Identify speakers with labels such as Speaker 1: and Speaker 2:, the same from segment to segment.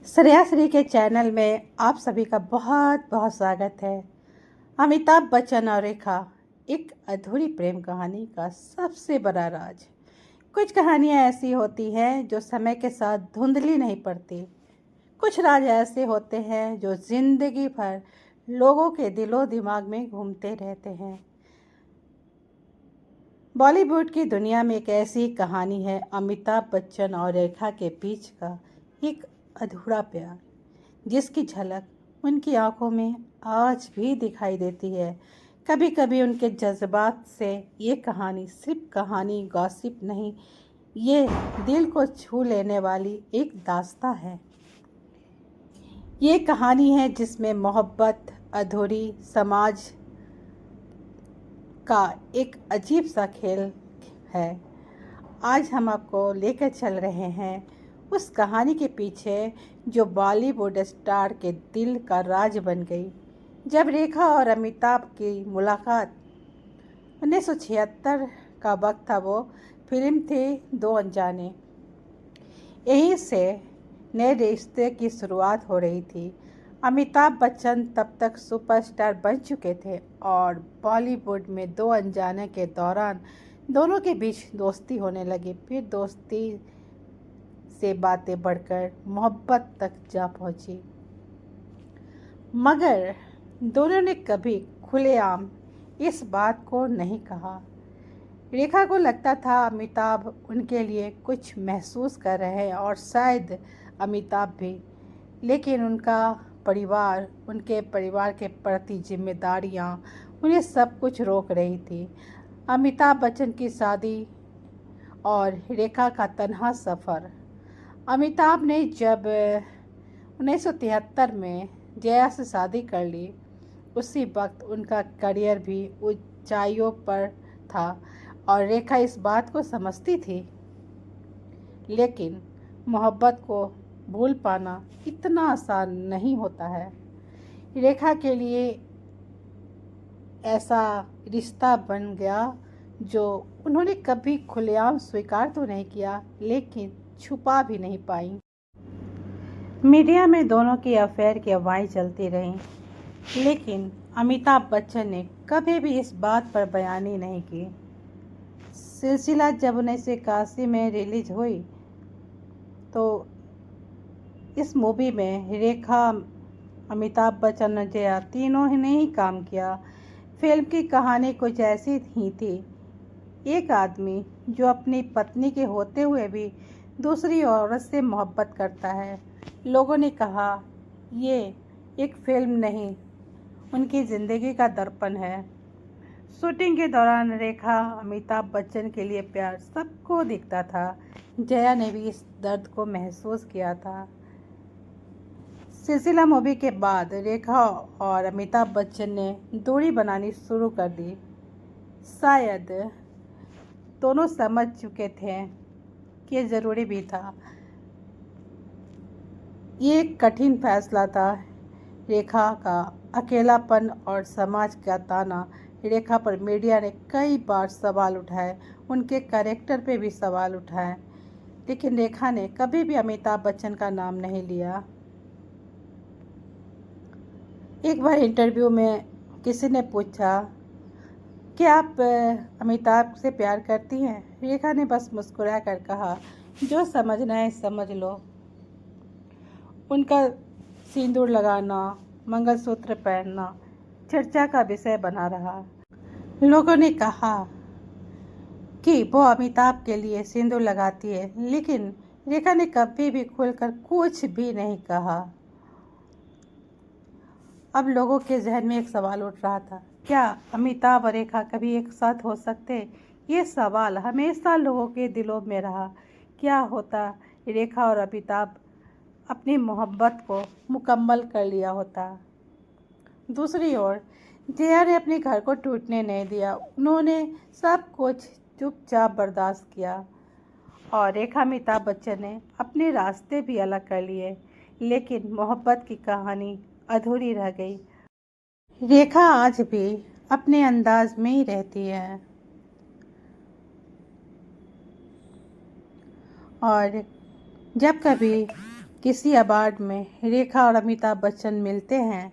Speaker 1: श्रेया श्री के चैनल में आप सभी का बहुत बहुत स्वागत है। अमिताभ बच्चन और रेखा, एक अधूरी प्रेम कहानी का सबसे बड़ा राज। कुछ कहानियाँ ऐसी होती हैं जो समय के साथ धुंधली नहीं पड़ती। कुछ राज ऐसे होते हैं जो जिंदगी भर लोगों के दिलो दिमाग में घूमते रहते हैं। बॉलीवुड की दुनिया में एक ऐसी कहानी है, अमिताभ बच्चन और रेखा के बीच का एक अधूरा प्यार, जिसकी झलक उनकी आंखों में आज भी दिखाई देती है। कभी कभी उनके जज्बात से ये कहानी सिर्फ कहानी गॉसिप नहीं, ये दिल को छू लेने वाली एक दास्तां है। ये कहानी है जिसमें मोहब्बत, अधूरी समाज का एक अजीब सा खेल है। आज हम आपको लेकर चल रहे हैं उस कहानी के पीछे जो बॉलीवुड स्टार के दिल का राज बन गई। जब रेखा और अमिताभ की मुलाकात 1976 का वक्त था, वो फिल्म थी दो अनजाने। यहीं से नए रिश्ते की शुरुआत हो रही थी। अमिताभ बच्चन तब तक सुपरस्टार बन चुके थे और बॉलीवुड में दो अनजाने के दौरान दोनों के बीच दोस्ती होने लगी। फिर दोस्ती से बातें बढ़कर मोहब्बत तक जा पहुंची, मगर दोनों ने कभी खुलेआम इस बात को नहीं कहा। रेखा को लगता था अमिताभ उनके लिए कुछ महसूस कर रहे हैं और शायद अमिताभ भी, लेकिन उनके परिवार के प्रति जिम्मेदारियां उन्हें सब कुछ रोक रही थी। अमिताभ बच्चन की शादी और रेखा का तन्हा सफ़र। अमिताभ ने जब 1973 में जया से शादी कर ली, उसी वक्त उनका करियर भी ऊंचाइयों पर था और रेखा इस बात को समझती थी। लेकिन मोहब्बत को भूल पाना इतना आसान नहीं होता है। रेखा के लिए ऐसा रिश्ता बन गया जो उन्होंने कभी खुलेआम स्वीकार तो नहीं किया, लेकिन छुपा भी नहीं पाई। मीडिया में दोनों की अफेयर की अफवाहें चलती रहीं, लेकिन अमिताभ बच्चन ने कभी भी इस बात पर बयानी नहीं की। सिलसिला जब 1981 में रिलीज हुई तो इस मूवी में रेखा, अमिताभ बच्चन और जया तीनों ने ही काम किया। फिल्म की कहानी कुछ ऐसी ही थी। एक आदमी जो अपनी पत्नी के होते हुए भी दूसरी औरत से मोहब्बत करता है। लोगों ने कहा ये एक फिल्म नहीं, उनकी ज़िंदगी का दर्पण है। शूटिंग के दौरान रेखा अमिताभ बच्चन के लिए प्यार सबको दिखता था। जया ने भी इस दर्द को महसूस किया था। सिलसिला मूवी के बाद रेखा और अमिताभ बच्चन ने दूरी बनानी शुरू कर दी। शायद दोनों समझ चुके थे कि ये ज़रूरी भी था। ये एक कठिन फैसला था। रेखा का अकेलापन और समाज का ताना। रेखा पर मीडिया ने कई बार सवाल उठाए, उनके कैरेक्टर पे भी सवाल उठाए, लेकिन रेखा ने कभी भी अमिताभ बच्चन का नाम नहीं लिया। एक बार इंटरव्यू में किसी ने पूछा कि आप अमिताभ से प्यार करती हैं? रेखा ने बस मुस्कुरा कर कहा, जो समझना है समझ लो। उनका सिंदूर लगाना, मंगलसूत्र पहनना चर्चा का विषय बना रहा। लोगों ने कहा कि वो अमिताभ के लिए सिंदूर लगाती है, लेकिन रेखा ने कभी भी खुलकर कुछ भी नहीं कहा। अब लोगों के जहन में एक सवाल उठ रहा था, क्या अमिताभ और रेखा कभी एक साथ हो सकते? ये सवाल हमेशा लोगों के दिलों में रहा। क्या होता रेखा और अमिताभ अपनी मोहब्बत को मुकम्मल कर लिया होता? दूसरी ओर जया ने अपने घर को टूटने नहीं दिया। उन्होंने सब कुछ चुपचाप बर्दाश्त किया और रेखा अमिताभ बच्चन ने अपने रास्ते भी अलग कर लिए, लेकिन मोहब्बत की कहानी अधूरी रह गई। रेखा आज भी अपने अंदाज में ही रहती है और जब कभी किसी अवार्ड में रेखा और अमिताभ बच्चन मिलते हैं,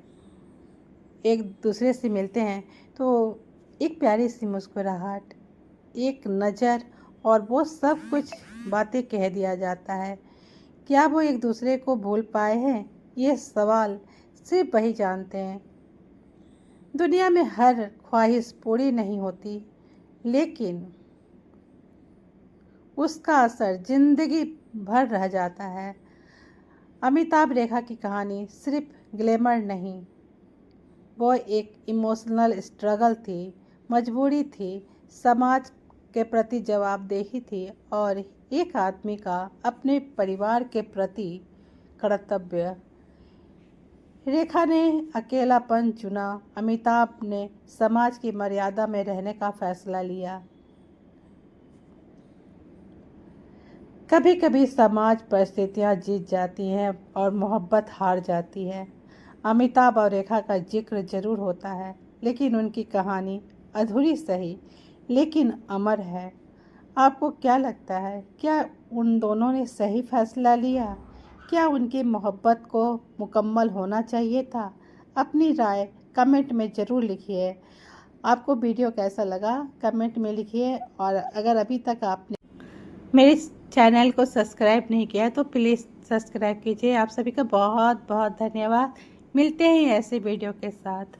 Speaker 1: एक दूसरे से मिलते हैं, तो एक प्यारी सी मुस्कुराहट, एक नज़र और वो सब कुछ बातें कह दिया जाता है। क्या वो एक दूसरे को भूल पाए हैं? ये सवाल सिर्फ वही जानते हैं। दुनिया में हर ख्वाहिश पूरी नहीं होती, लेकिन उसका असर जिंदगी भर रह जाता है। अमिताभ रेखा की कहानी सिर्फ ग्लैमर नहीं, वो एक इमोशनल स्ट्रगल थी, मजबूरी थी, समाज के प्रति जवाबदेही थी और एक आदमी का अपने परिवार के प्रति कर्तव्य। रेखा ने अकेलापन चुना, अमिताभ ने समाज की मर्यादा में रहने का फैसला लिया। कभी कभी समाज परिस्थितियां जीत जाती हैं और मोहब्बत हार जाती है। अमिताभ और रेखा का जिक्र जरूर होता है, लेकिन उनकी कहानी अधूरी सही लेकिन अमर है। आपको क्या लगता है, क्या उन दोनों ने सही फैसला लिया? क्या उनकी मोहब्बत को मुकम्मल होना चाहिए था? अपनी राय कमेंट में ज़रूर लिखिए। आपको वीडियो कैसा लगा कमेंट में लिखिए, और अगर अभी तक आपने मेरे चैनल को सब्सक्राइब नहीं किया तो प्लीज़ सब्सक्राइब कीजिए। आप सभी का बहुत बहुत धन्यवाद। मिलते हैं ऐसे वीडियो के साथ।